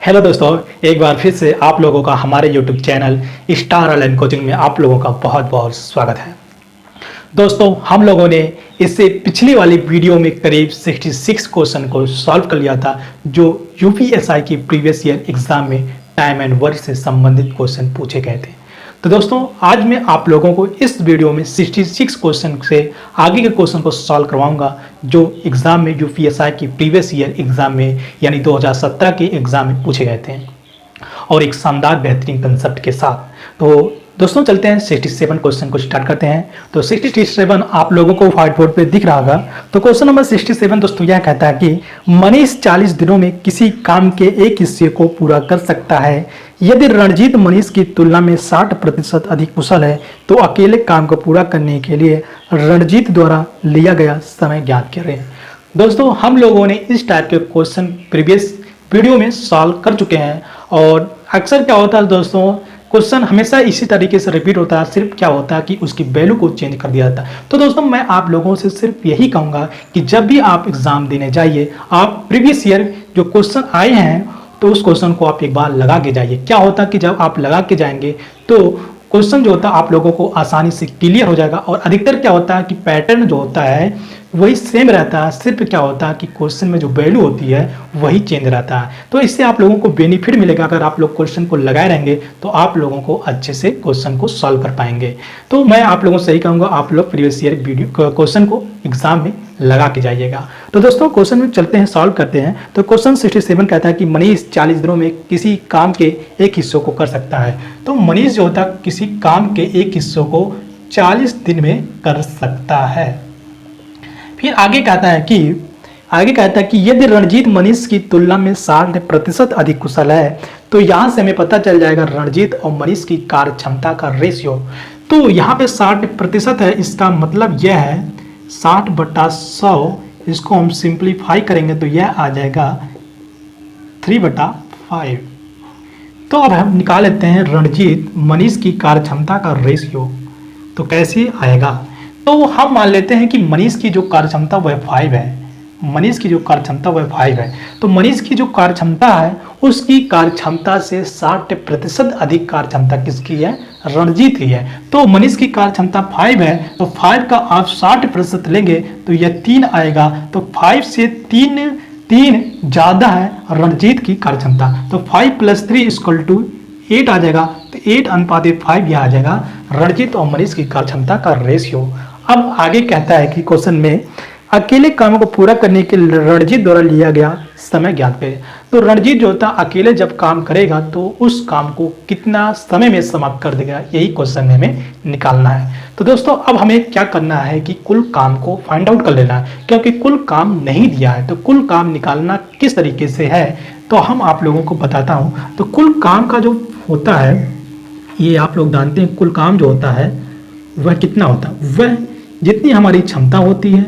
Hello दोस्तों, एक बार फिर से आप लोगों का हमारे YouTube channel star online coaching में आप लोगों का बहुत बहुत स्वागत है। दोस्तों, हम लोगों ने इससे पिछली वाली वीडियो में करीब 66 क्वेश्चन को सॉल्व कर लिया था, जो यूपीएसआई की प्रीवियस ईयर एग्जाम में टाइम एंड वर्क से संबंधित क्वेश्चन पूछे गए थे। तो दोस्तों, आज मैं आप लोगों को इस वीडियो में 66 क्वेश्चन से आगे के क्वेश्चन को सॉल्व करवाऊंगा, जो एग्जाम में यूपीएसआई की प्रीवियस ईयर एग्जाम में यानी 2017 के एग्जाम में पूछे गए थे, और एक शानदार बेहतरीन कंसेप्ट के साथ। तो दोस्तों, चलते हैं 67 क्वेश्चन को स्टार्ट करते हैं। तो 67 आप लोगों को व्हाइट बोर्ड पे दिख रहा होगा। तो क्वेश्चन नंबर 67 दोस्तों यह कहता है कि मनीष 40 दिनों में किसी काम के एक हिस्से को पूरा कर सकता है। यदि रणजीत मनीष की तुलना में 60% अधिक कुशल है, तो अकेले काम को पूरा करने के लिए रणजीत द्वारा लिया गया समय ज्ञात करें। दोस्तों, हम लोगों ने इस टाइप के क्वेश्चन प्रीवियस वीडियो में सॉल्व कर चुके हैं, और अक्सर क्या होता है दोस्तों, क्वेश्चन हमेशा इसी तरीके से रिपीट होता है। सिर्फ क्या होता है कि उसकी वैल्यू को चेंज कर दिया जाता है। तो दोस्तों, मैं आप लोगों से सिर्फ यही कहूँगा कि जब भी आप एग्जाम देने जाइए, आप प्रीवियस ईयर जो क्वेश्चन आए हैं तो उस क्वेश्चन को आप एक बार लगा के जाइए। क्या होता है कि जब आप लगा के जाएंगे तो क्वेश्चन जो होता है आप लोगों को आसानी से क्लियर हो जाएगा। और अधिकतर क्या होता है कि पैटर्न जो होता है वही सेम रहता है, सिर्फ क्या होता है कि क्वेश्चन में जो वैल्यू होती है वही चेंज रहता है। तो इससे आप लोगों को बेनिफिट मिलेगा। अगर आप लोग क्वेश्चन को लगाए रहेंगे तो आप लोगों को अच्छे से क्वेश्चन को सॉल्व कर पाएंगे। तो मैं आप लोगों से यही कहूँगा, आप लोग प्रीवियस ईयर वीडियो क्वेश्चन को एग्जाम में लगा के जाइएगा। तो दोस्तों, क्वेश्चन में चलते हैं, सॉल्व करते हैं। तो क्वेश्चन 67 कहता है कि मनीष 40 दिनों में किसी काम के एक हिस्सों को कर सकता है। तो मनीष जो होता है किसी काम के एक हिस्सों को 40 दिन में कर सकता है। फिर आगे कहता है कि यदि रणजीत मनीष की तुलना में 60% अधिक कुशल है, तो यहाँ से हमें पता चल जाएगा रणजीत और मनीष की कार्य क्षमता का रेशियो। तो यहाँ पे 60% है, इसका मतलब यह है 60/100। इसको हम सिंप्लीफाई करेंगे तो यह आ जाएगा 3/5। तो अब हम निकाल लेते हैं रणजीत मनीष की कार्य क्षमता का रेशियो। तो कैसे आएगा? तो हम मान लेते हैं कि मनीष की जो कार्य क्षमता वह 5 है। मनीष की जो कार्य क्षमता वह 5 है। तो मनीष की जो कार्य क्षमता है उसकी कार्य क्षमता से 60% अधिक कार्य क्षमता किसकी है? रणजीत की है। तो मनीष की कार्य क्षमता 5 है, तो 5 का आप 60% लेंगे तो यह 3 आएगा। तो 5 से 3 ज्यादा है रणजीत की कार्य क्षमता। तो 5 + 3 = 8 आ जाएगा। तो 8:5 यह आ जाएगा रणजीत और मनीष की कार्य क्षमता का रेशियो। अब आगे कहता है कि क्वेश्चन में अकेले काम को पूरा करने के लिए रणजीत द्वारा लिया गया समय ज्ञात करें। तो रणजीत जो होता है अकेले जब काम करेगा तो उस काम को कितना समय में समाप्त कर देगा, यही क्वेश्चन में हमें निकालना है। तो दोस्तों, अब हमें क्या करना है कि कुल काम को फाइंड आउट कर लेना है, क्योंकि कुल काम नहीं दिया है। तो कुल काम निकालना किस तरीके से है तो हम आप लोगों को बताता हूँ। तो कुल काम का जो होता है, ये आप लोग जानते हैं, कुल काम जो होता है वह कितना होता है? वह जितनी हमारी क्षमता होती है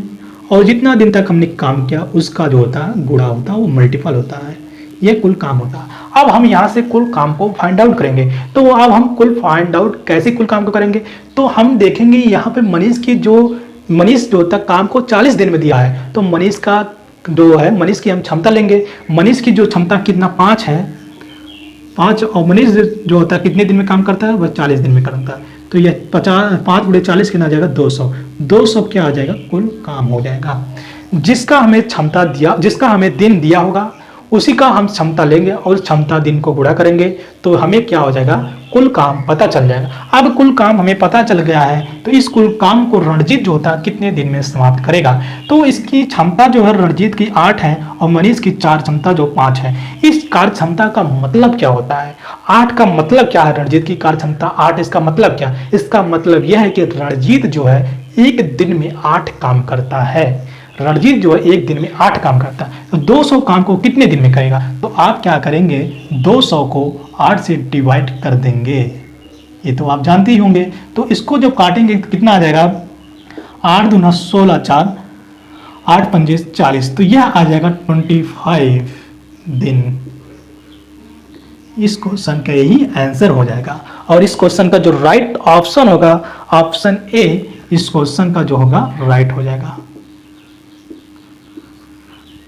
और जितना दिन तक हमने काम किया उसका जो होता है गुणा होता है, वो मल्टीपल होता है। यह कुल काम होता है। अब हम यहाँ से कुल काम को फाइंड आउट करेंगे। तो अब हम कुल फाइंड आउट कैसे कुल काम को करेंगे? तो हम देखेंगे यहाँ पे मनीष जो होता है काम को 40 दिन में दिया है। तो मनीष का जो है, मनीष की हम क्षमता लेंगे। मनीष की जो क्षमता कितना 5 है, 5, और मनीष जो होता है कितने दिन में काम करता है? वह 40 दिन में करता है। तो यह 5 × 40 कितना आ जाएगा? 200। 200 क्या आ जाएगा? कुल काम हो जाएगा। जिसका हमें क्षमता दिया, जिसका हमें दिन दिया होगा उसी का हम क्षमता लेंगे और क्षमता दिन को गुणा करेंगे तो हमें क्या हो जाएगा? कुल काम पता चल जाएगा। अब कुल काम हमें पता चल गया है, तो इस कुल काम को रणजीत जो होता है कितने दिन में समाप्त करेगा? तो इसकी क्षमता जो है रणजीत की 8 है और मनीष की 4 क्षमता जो 5 है। इस कार्य क्षमता का मतलब क्या होता है? 8 का मतलब क्या है? रणजीत की कार्य क्षमता 8, इसका मतलब क्या? इसका मतलब यह है कि रणजीत जो है एक दिन में 8 काम करता है। रणजीत जो है एक दिन में 8 काम करता है। तो 200 काम को कितने दिन में करेगा? तो आप क्या करेंगे? 200 को 8 से डिवाइड कर देंगे। ये तो आप जानते ही होंगे। तो इसको जब काटेंगे तो कितना आ जाएगा? 8 दूना 16, 4, 8 पंजे 40। तो यह आ जाएगा 25 दिन। इस क्वेश्चन का यही आंसर हो जाएगा। और इस क्वेश्चन का जो राइट ऑप्शन होगा, ऑप्शन ए, इस क्वेश्चन का जो होगा राइट हो जाएगा।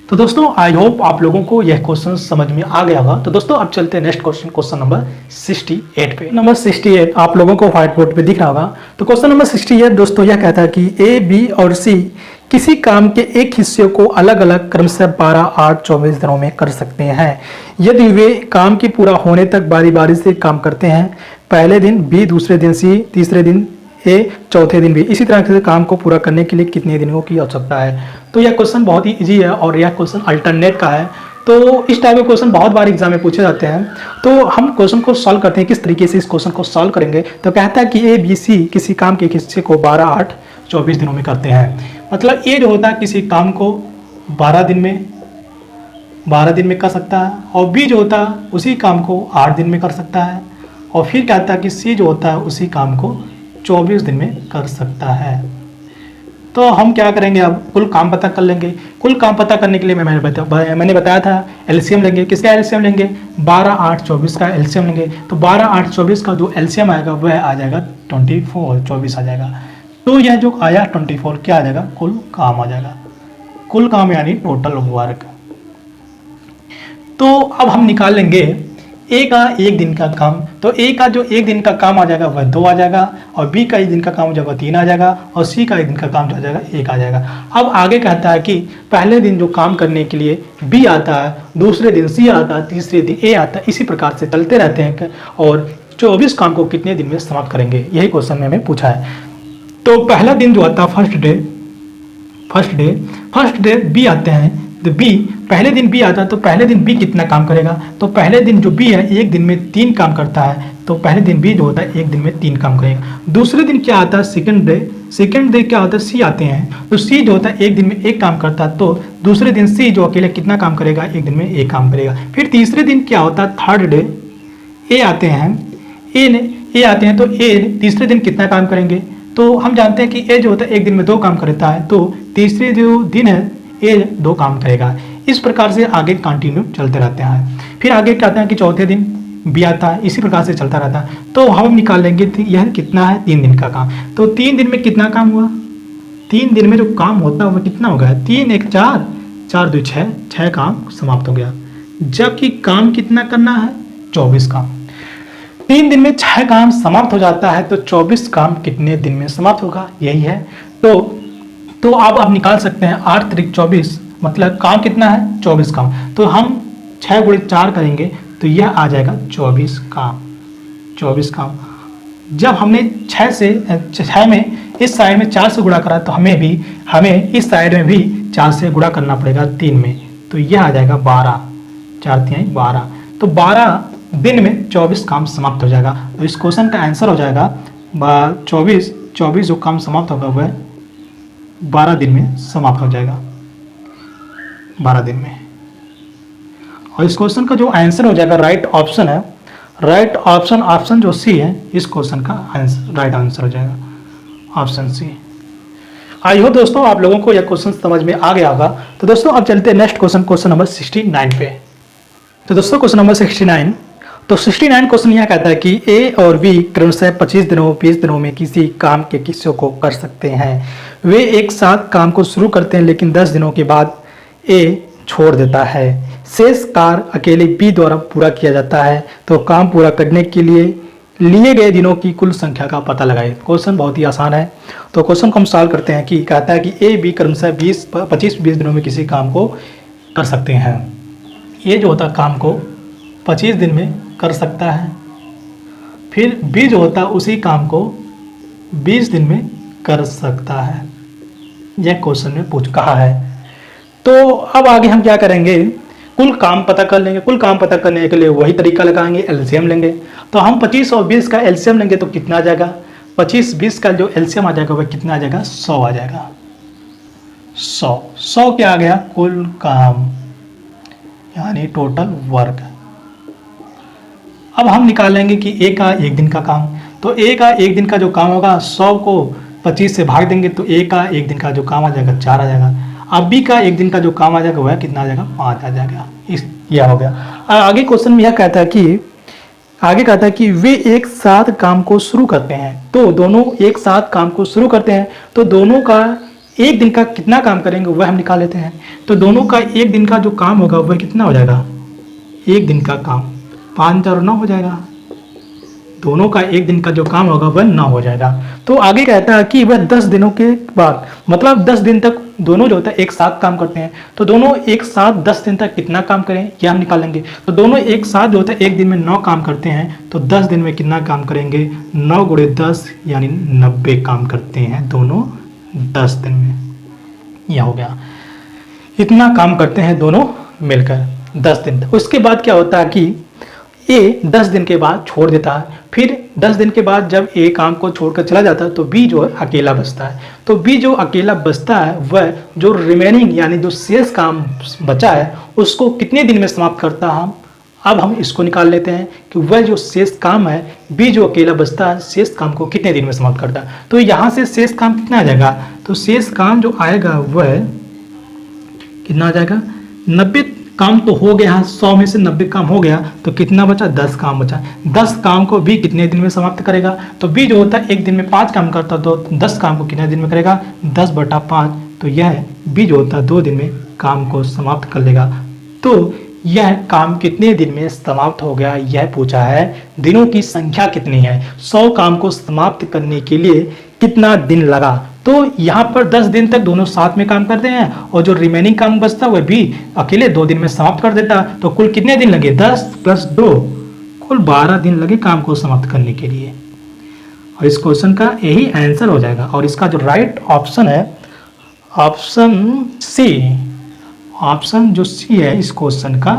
तो दोस्तों आई होप आप लोगों को यह क्वेश्चन समझ में आ गया होगा। तो दोस्तों अब चलते हैं नेक्स्ट क्वेश्चन, क्वेश्चन नंबर 68 पे। नंबर 68 आप लोगों को व्हाइट बोर्ड पे दिख रहा होगा। तो क्वेश्चन नंबर 68 दोस्तों यह कहता है कि ए, बी और सी किसी काम के एक हिस्से को अलग अलग क्रमशः 12, 8, 24 दिनों में कर सकते हैं यदि वे काम के पूरा होने तक बारी बारी से काम करते हैं। पहले दिन बी, दूसरे दिन सी, तीसरे दिन ए, चौथे दिन भी। इसी तरह से काम को पूरा करने के लिए कितने दिनों की आवश्यकता है। तो यह क्वेश्चन बहुत ही इजी है और यह क्वेश्चन अल्टरनेट का है। तो इस टाइप के क्वेश्चन बहुत बार एग्जाम में पूछे जाते हैं। तो हम क्वेश्चन को सॉल्व करते हैं, किस तरीके से इस क्वेश्चन को सॉल्व करेंगे। तो कहता है कि ए, बी, सी किसी काम के एक हिस्से को 12, 8, 24 दिनों में करते हैं। मतलब ए जो होता है किसी काम को 12 दिन में कर सकता है, और बी जो होता है उसी काम को 8 दिन में कर सकता है, और फिर कहता है कि सी जो होता है उसी काम को 24 दिन में कर सकता है। तो हम क्या करेंगे, अब कुल काम पता कर लेंगे। कुल काम पता करने के लिए मैंने बताया था एलसीएम लेंगे। किसका एलसीएम लेंगे? 12, 8, 24 का एलसीएम लेंगे। तो 12, 8, 24 का जो एलसीएम आएगा वह आ जाएगा 24, 24 आ जाएगा। तो यह जो आया 24 क्या आ जाएगा? कुल काम आ जाएगा। कुल काम यानी टोटल वर्क। तो अब हम निकाल लेंगे ए का एक दिन का काम। तो ए का जो एक दिन का काम आ जाएगा वह 2 आ जाएगा, और बी का एक दिन का काम हो जाएगा 3 आ जाएगा, और सी का एक दिन का काम जो आ जाएगा 1 आ जाएगा। अब आगे कहता है कि पहले दिन जो काम करने के लिए बी आता है, दूसरे दिन सी आता है, तीसरे दिन ए आता है, इसी प्रकार से चलते रहते हैं। और 24 काम को कितने दिन में समाप्त करेंगे, यही क्वेश्चन में हमें पूछा है। तो पहला दिन जो आता है फर्स्ट डे बी आते हैं। तो बी पहले दिन बी आता है, तो पहले दिन बी कितना काम करेगा? तो पहले दिन जो बी है एक दिन में 3 काम करता है। तो पहले दिन बी जो होता है एक दिन में 3 काम करेगा। दूसरे दिन क्या आता है? सेकंड डे क्या होता है? सी आते हैं। तो सी जो होता है एक दिन में 1 काम करता है। तो दूसरे दिन सी जो अकेले कितना काम करेगा? एक दिन में 1 काम करेगा। फिर तीसरे दिन क्या होता है? थर्ड डे ए आते हैं। ए आते हैं, तो ए तीसरे दिन कितना काम करेंगे? तो हम जानते हैं कि ए जो होता है एक दिन में 2 काम करता है। तो तीसरे जो दिन है ए 2 काम करेगा। इस प्रकार से आगे कंटिन्यू चलते रहते हैं। फिर आगे कहते हैं कि चौथे दिन बी आता है, इसी प्रकार से चलता रहता है। तो हम निकाल लेंगे यह कितना है? 3 दिन का काम। तो 3 दिन में कितना काम हुआ? 3 दिन में जो काम होता है वह कितना हो गया? 3, 1, 4, 4, 2, 6 काम समाप्त हो गया। जबकि काम कितना करना है? 24 काम। 3 दिन में 6 काम समाप्त हो जाता है, तो 24 काम कितने दिन में समाप्त होगा? यही है। तो आप निकाल सकते हैं 8 त्रिक 24, मतलब काम कितना है? 24 काम। तो हम 6 × 4 करेंगे तो यह आ जाएगा 24 काम। जब हमने 6 में इस साइड में 4 से गुणा करा, तो हमें इस साइड में भी 4 से गुणा करना पड़ेगा 3 में। तो यह आ जाएगा 12, 4 × 3 = 12। तो 12 दिन में 24 काम समाप्त हो जाएगा। तो इस क्वेश्चन का आंसर हो जाएगा 24 जो काम समाप्त होगा वह 12 दिन में समाप्त हो जाएगा, 12 दिन में। और इस क्वेश्चन का जो आंसर हो जाएगा राइट ऑप्शन है, ऑप्शन जो सी है, इस क्वेश्चन का राइट आंसर हो जाएगा ऑप्शन सी। आई होप दोस्तों आप लोगों को यह क्वेश्चन समझ में आ गया होगा। तो दोस्तों अब चलते हैं नेक्स्ट क्वेश्चन नंबर 69 पे। तो दोस्तों क्वेश्चन नंबर 69। तो 69 क्वेश्चन यह कहता है कि ए और बी क्रमशः 25 दिनों 20 दिनों में किसी काम के हिस्से को कर सकते हैं। वे एक साथ काम को शुरू करते हैं, लेकिन 10 दिनों के बाद ए छोड़ देता है। शेष कार्य अकेले बी द्वारा पूरा किया जाता है। तो काम पूरा करने के लिए गए दिनों की कुल संख्या का पता लगाएं। क्वेश्चन बहुत ही आसान है। तो क्वेश्चन को हम सॉल्व करते हैं कि कहता है कि ए बी क्रमशः 25-20 दिनों में किसी काम को कर सकते हैं। ये जो होता है काम को 25 दिन में कर सकता है। फिर बी जो होता है उसी काम को 20 दिन में कर सकता है। यह क्वेश्चन में कहा है। तो अब आगे हम क्या करेंगे? कुल काम पता कर लेंगे। कुल काम पता करने के लिए वही तरीका लगाएंगे, एलसीएम लेंगे। तो हम 25 और 20 का एलसीएम लेंगे तो कितना आ जाएगा? 25-20 का जो एलसीएम आ जाएगा वह कितना आ जाएगा? 100 आ जाएगा। 100 क्या आ गया? कुल काम यानी टोटल वर्क। अब हम निकाल लेंगे कि ए का एक दिन का काम। तो ए का एक दिन का जो काम होगा 100 को 25 से भाग देंगे तो ए का एक दिन का जो काम आ जाएगा 4 आ जाएगा। अब बी का एक दिन का जो काम आ जाएगा वह कितना आ जाएगा? 5 आ जाएगा। यह हो गया। आगे क्वेश्चन में यह कहता है कि वे एक साथ काम को शुरू करते हैं। तो दोनों एक साथ काम को शुरू करते हैं, तो दोनों का एक दिन का कितना काम करेंगे वह हम निकाल लेते हैं। तो दोनों का एक दिन का जो काम होगा वह कितना हो जाएगा, एक दिन का काम 5 और 9 हो जाएगा। दोनों का एक दिन का जो काम होगा वह 9 हो जाएगा। तो आगे कहता है कि वह 10 दिनों के बाद, मतलब 10 दिन तक दोनों जो होता है एक साथ काम करते हैं। तो दोनों एक साथ 10 दिन तक कितना काम करें यह हम निकालेंगे। तो दोनों एक साथ जो होता है एक दिन में 9 काम करते हैं, तो 10 दिन में कितना काम करेंगे, 9 × 10 यानी 90 काम करते हैं दोनों 10 दिन में। यह हो गया, इतना काम करते हैं दोनों मिलकर 10 दिन तक। उसके बाद क्या होता है कि ए 10 दिन के बाद छोड़ देता है। फिर 10 दिन के बाद जब ए काम को छोड़कर चला जाता है तो बी जो है अकेला बचता है। तो बी जो अकेला बचता है वह जो रिमेनिंग यानी जो शेष काम बचा है उसको कितने दिन में समाप्त करता है। अब हम इसको निकाल लेते हैं कि वह जो शेष काम है, बी जो अकेला बचता है शेष काम को कितने दिन में समाप्त करता है। तो यहाँ से शेष काम कितना आ जाएगा, तो शेष काम जो आएगा वह कितना आ जाएगा, 90 काम तो हो गया, 100 में से 90 काम हो गया, तो कितना बचा, 10 काम बचा। 10 काम को बी कितने दिन में समाप्त करेगा, तो बी जो होता है एक दिन में 5 काम करता, तो 10 काम को कितने दिन में करेगा, 10/5। तो यह बी जो होता है 2 दिन में काम को समाप्त कर लेगा। तो यह काम कितने दिन में समाप्त हो गया, यह पूछा है। दिनों की संख्या कितनी है, 100 काम को समाप्त करने के लिए कितना दिन लगा। तो यहाँ पर 10 दिन तक दोनों साथ में काम करते हैं और जो रिमेनिंग काम बचता है वह भी अकेले 2 दिन में समाप्त कर देता। तो कुल कितने दिन लगे, 10 + 2 कुल 12 दिन लगे काम को समाप्त करने के लिए। और इस क्वेश्चन का यही आंसर हो जाएगा। और इसका जो राइट ऑप्शन है ऑप्शन सी, ऑप्शन जो सी है इस क्वेश्चन का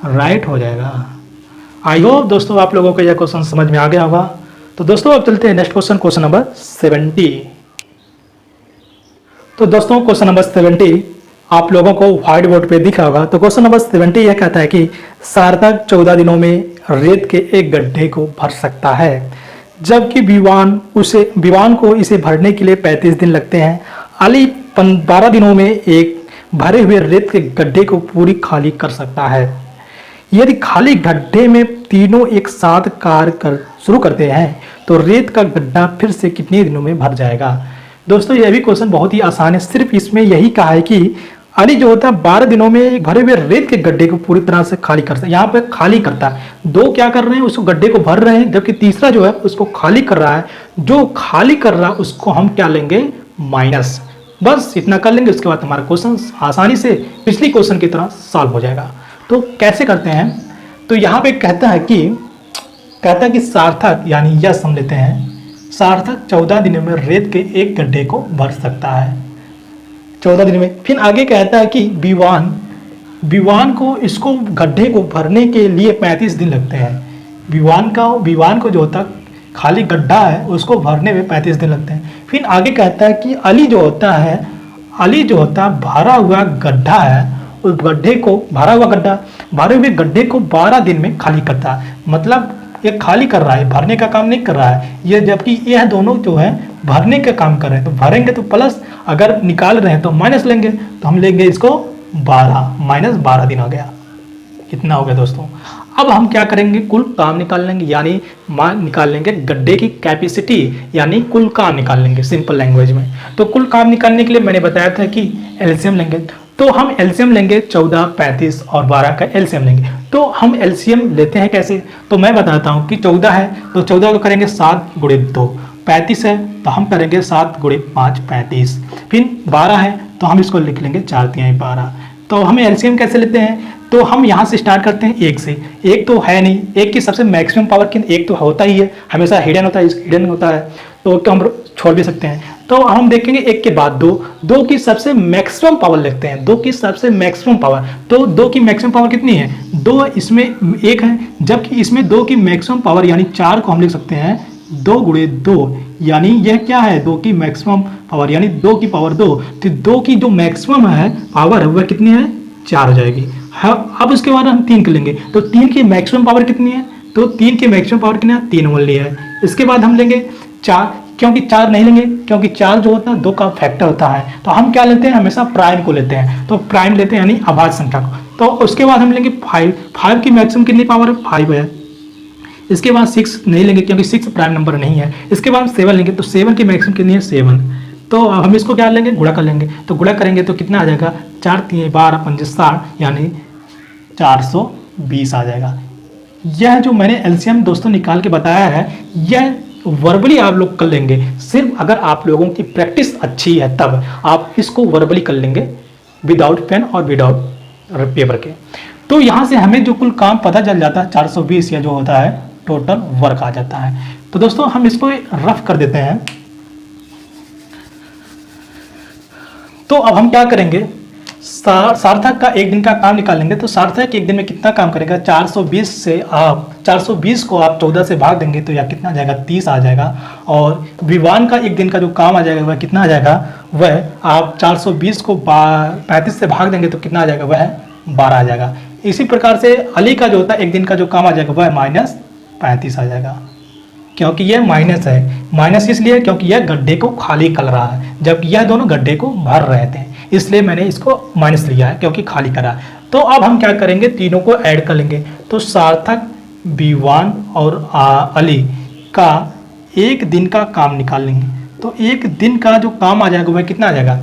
राइट हो जाएगा। आई होप दोस्तों आप लोगों को यह क्वेश्चन समझ में आ गया होगा। तो दोस्तों अब चलते हैं नेक्स्ट क्वेश्चन, क्वेश्चन नंबर 70। तो दोस्तों क्वेश्चन नंबर 70 आप लोगों को व्हाइट बोर्ड पे दिख रहा होगा। तो क्वेश्चन नंबर 70 यह कहता है कि सार्थक 14 दिनों में रेत के एक गड्ढे को भर सकता है, जबकि विवान को इसे भरने के लिए 35 दिन लगते हैं। अली 12 दिनों में एक भरे हुए रेत के गड्ढे को पूरी खाली कर सकता है। यदि खाली गड्ढे में तीनों एक साथ कार्य शुरू करते हैं तो रेत का गड्ढा फिर से कितने दिनों में भर जाएगा। दोस्तों यह भी क्वेश्चन बहुत ही आसान है। सिर्फ इसमें यही कहा है कि अली जो होता है 12 दिनों में भरे हुए रेत के गड्ढे को पूरी तरह से खाली करता है। यहाँ पे खाली करता है, 2 क्या कर रहे हैं, उसको गड्ढे को भर रहे हैं, जबकि तीसरा जो है उसको खाली कर रहा है। जो खाली कर रहा है उसको हम क्या लेंगे, माइनस। बस इतना कर लेंगे, उसके बाद हमारा क्वेश्चन आसानी से पिछली क्वेश्चन की तरह सॉल्व हो जाएगा। तो कैसे करते हैं, तो यहाँ पे कहता है कि सार्थक यानी यह समझ लेते हैं, सार्थक 14 दिनों में रेत के एक गड्ढे को भर सकता है, 14 दिन में। फिर आगे कहता है कि विवान को इसको गड्ढे को भरने के लिए 35 दिन लगते हैं। विवान को जो होता है खाली गड्ढा है उसको भरने में 35 दिन लगते हैं। फिर आगे कहता है कि अली जो होता है भरा हुआ गड्ढा है, उस गड्ढे को भरे हुए गड्ढे को 12 दिन में खाली करता है। मतलब ये खाली कर रहा है, भरने का काम नहीं कर रहा है ये, जबकि यह दोनों जो है भरने का काम कर रहे हैं। तो भरेंगे तो प्लस, अगर निकाल रहे हैं तो माइनस लेंगे। तो हम लेंगे इसको 12 माइनस 12 दिन आ गया। कितना हो गया दोस्तों। अब हम क्या करेंगे, कुल काम निकाल लेंगे, यानी निकाल लेंगे गड्ढे की कैपेसिटी, यानी कुल काम निकाल लेंगे सिंपल लैंग्वेज में। तो कुल काम निकालने के लिए मैंने बताया था कि एलसीएम लेंगे। तो हम एलसीएम लेंगे 14, 35 और 12 का एलसीएम लेंगे। तो हम एलसीएम लेते हैं कैसे, तो मैं बताता हूँ कि 14 है तो 14 को करेंगे 7 × 2, 35 है तो हम करेंगे 7 × 5 35, फिर 12 है तो हम इसको लिख लेंगे 4 × 12। तो हम एलसीएम कैसे लेते हैं, तो हम यहाँ से स्टार्ट करते हैं 1 से। 1 तो है नहीं, 1 की सबसे मैक्सिमम पावर की 1 तो होता ही है, हमेशा हिडन होता है तो हम छोड़ भी सकते हैं। तो हम देखेंगे 1 के बाद 2 की सबसे मैक्सिमम पावर लिखते हैं, 2 की सबसे मैक्सिमम पावर। तो 2 की मैक्सिमम पावर कितनी है, 2 इसमें 1 है, जबकि इसमें 2 की मैक्सिमम पावर यानी 4 को हम लिख सकते हैं 2 × 2, यानी यह क्या है 2 की मैक्सिमम पावर यानी 2 की पावर 2। तो 2 की जो मैक्सिमम है पावर है वह कितनी है, 4 हो जाएगी। अब उसके बाद हम 3 कर लेंगे, तो 3 की मैक्सिमम पावर कितनी है, तो 3 की मैक्सिमम पावर कितनी है, 3 ओनली है। इसके बाद हम लेंगे 4, क्योंकि 4 नहीं लेंगे क्योंकि 4 जो होता है 2 का फैक्टर होता है। तो हम क्या लेते हैं, हमेशा प्राइम को लेते हैं, तो प्राइम लेते हैं यानी अभाज्य संख्या को। तो उसके बाद हम लेंगे 5 की मैक्सिमम कितनी पावर है, 5 है। इसके बाद 6 नहीं लेंगे क्योंकि 6 प्राइम नंबर नहीं है। इसके बाद 7 लेंगे, तो 7 की मैक्सिमम कितनी है, 7। तो हम इसको क्या लेंगे, गुणा कर लेंगे। तो गुणा करेंगे तो कितना आ जाएगा, 4 3 12 5 60 यानी 420 आ जाएगा। यह जो मैंने एलसीएम दोस्तों निकाल के बताया है, यह वर्बली आप लोग कर लेंगे। सिर्फ अगर आप लोगों की प्रैक्टिस अच्छी है तब आप इसको वर्बली कर लेंगे विदाउट पेन और विदाउट पेपर के। तो यहाँ से हमें जो कुल काम पता चल जाता है 420 या जो होता है टोटल वर्क आ जाता है। तो दोस्तों हम इसको रफ कर देते हैं। तो अब हम क्या करेंगे, सार्थक का एक दिन का काम निकालेंगे। तो सार्थक एक दिन में कितना काम करेगा, 420 से आप 420 को आप 14 से भाग देंगे तो यह कितना आ जाएगा, 30 आ जाएगा। और विवान का एक दिन का जो काम आ जाएगा वह कितना आ जाएगा, वह आप 420 को 35 से भाग देंगे तो कितना आ जाएगा, वह 12 आ जाएगा। इसी प्रकार से अली का जो होता है एक दिन का जो काम आ जाएगा वह -35 आ जाएगा, क्योंकि यह माइनस है। माइनस इसलिए क्योंकि यह गड्ढे को खाली कर रहा है, जबकि यह दोनों गड्ढे को भर रहे थे, इसलिए मैंने इसको माइनस लिया है क्योंकि खाली करा। तो अब हम क्या करेंगे, तीनों को ऐड कर लेंगे। तो सार्थक, विवान और अली का एक दिन का काम निकाल लेंगे। तो एक दिन का जो काम आ जाएगा वह कितना आ जाएगा,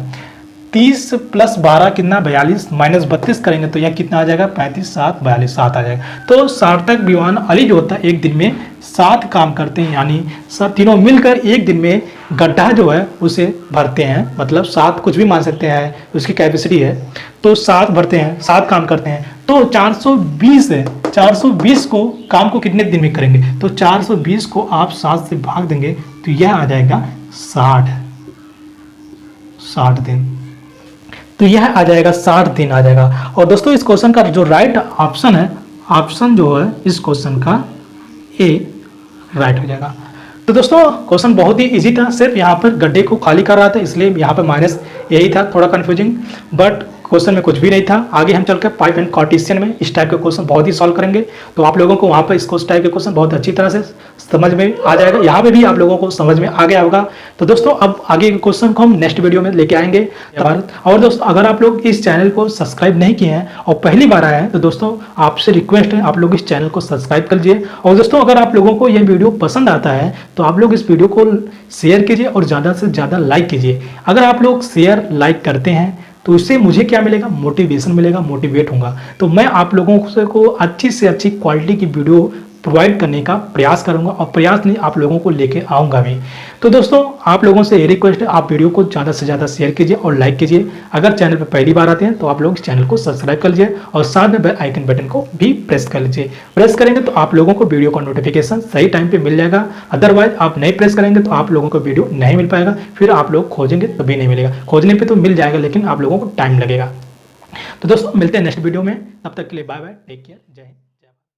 30 + 12 कितना, 42 - 32 करेंगे तो यह कितना आ जाएगा, 35 7 42 7 आ जाएगा। तो सार्थक, विवान, अली जो होता है एक दिन में 7 काम करते हैं, यानी सब तीनों मिलकर एक दिन में गड्ढा जो है उसे भरते हैं। मतलब 7 कुछ भी मान सकते हैं, उसकी कैपेसिटी है। तो 7 भरते हैं, 7 काम करते हैं। तो 420 है, 420 को काम को कितने दिन में करेंगे, तो 420 को आप 7 से भाग देंगे तो यह आ जाएगा 60 दिन। तो यह आ जाएगा 60 दिन आ जाएगा। और दोस्तों इस क्वेश्चन का जो राइट ऑप्शन है, ऑप्शन जो है इस क्वेश्चन का ए राइट हो जाएगा। तो दोस्तों क्वेश्चन बहुत ही इजी था, सिर्फ यहाँ पर गड्ढे को खाली कर रहा था इसलिए यहाँ पर माइनस यही था, थोड़ा कंफ्यूजिंग, बट क्वेश्चन में कुछ भी नहीं था। आगे हम चलकर पाइप एंड कार्टेशियन में इस टाइप के क्वेश्चन बहुत ही सॉल्व करेंगे, तो आप लोगों को वहाँ पर इस टाइप के क्वेश्चन बहुत अच्छी तरह से समझ में आ जाएगा। यहाँ पे भी आप लोगों को समझ में आ गया होगा। तो दोस्तों अब आगे के क्वेश्चन को हम नेक्स्ट वीडियो में लेके आएंगे। और दोस्तों अगर आप लोग इस चैनल को सब्सक्राइब नहीं किए हैं और पहली बार आए हैं तो दोस्तों आपसे रिक्वेस्ट है आप लोग इस चैनल को सब्सक्राइब कर लीजिए। और दोस्तों अगर आप लोगों को यह वीडियो पसंद आता है तो आप लोग इस वीडियो को शेयर कीजिए और ज़्यादा से ज़्यादा लाइक कीजिए। अगर आप लोग शेयर लाइक करते हैं तो इससे मुझे क्या मिलेगा, मोटिवेशन मिलेगा, मोटिवेट होगा। तो मैं आप लोगों को अच्छी से अच्छी क्वालिटी की वीडियो प्रोवाइड करने का प्रयास करूंगा और प्रयास नहीं आप लोगों को लेके आऊँगा भी। तो दोस्तों आप लोगों से ये रिक्वेस्ट है आप वीडियो को ज़्यादा से ज़्यादा शेयर कीजिए और लाइक कीजिए। अगर चैनल पर पहली बार आते हैं तो आप लोग इस चैनल को सब्सक्राइब कर लीजिए और साथ में बेल आइकन बटन को भी प्रेस कर लीजिए। प्रेस करेंगे तो आप लोगों को वीडियो का नोटिफिकेशन सही टाइम पर मिल जाएगा। अदरवाइज आप नहीं प्रेस करेंगे तो आप लोगों को वीडियो नहीं मिल पाएगा, फिर आप लोग खोजेंगे तभी नहीं मिलेगा। खोजने पर तो मिल जाएगा लेकिन आप लोगों को टाइम लगेगा। तो दोस्तों मिलते हैं नेक्स्ट वीडियो में, तब तक के लिए बाय बाय, टेक केयर, जय हिंद।